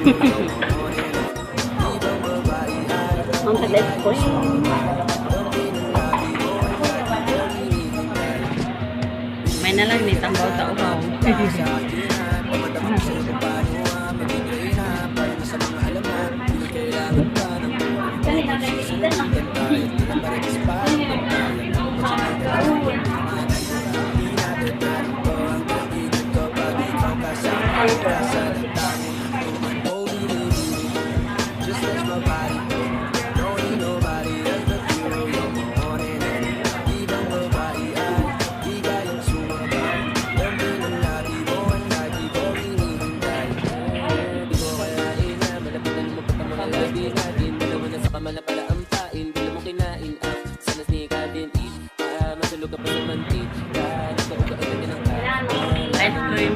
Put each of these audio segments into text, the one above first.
Ang talit ko. May na lang ni tambaw sa uhaw. Ice cream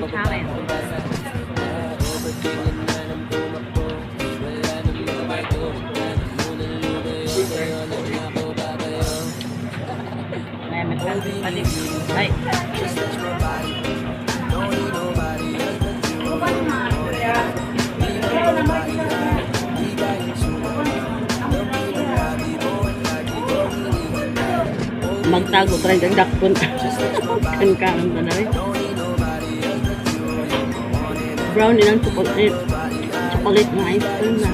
challenge. May magkalapit palit. Bye. Magtago tayo ng dakpon. Kan-karan na rin. Brownie ng chocolate. Chocolate na ice cream na.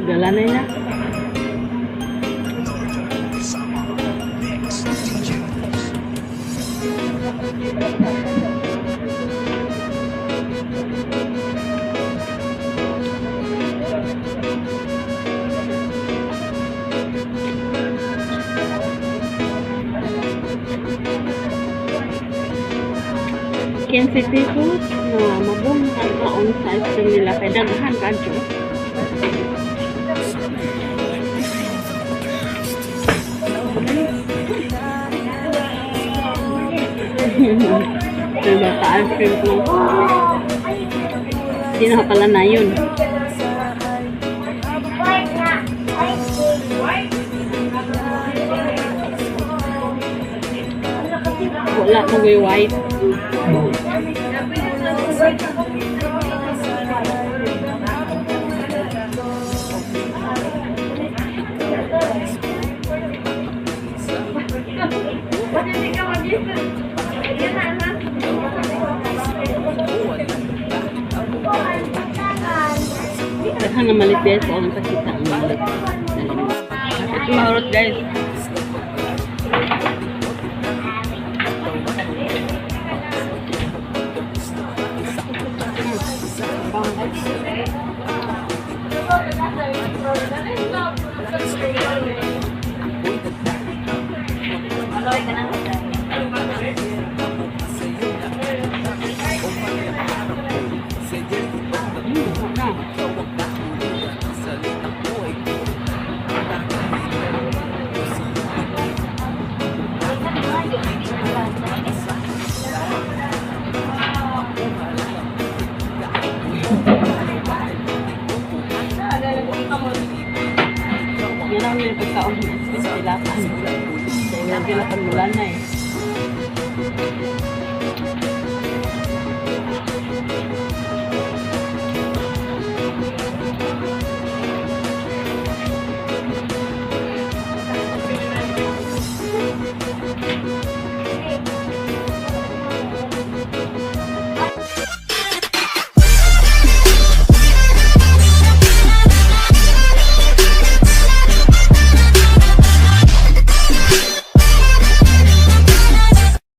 Galanay na. Kensi pesos na mabong kaon sa ice cream nila kay daghan kadyo. Diba sa ice cream ko? Hindi na pala na yun. Wala mag-white. Dahan na malit guys, o ang pakita ang malit. Ito mahurot guys. Yan ang nilipagkaon ng sila. Kaya nilapag mula na eh.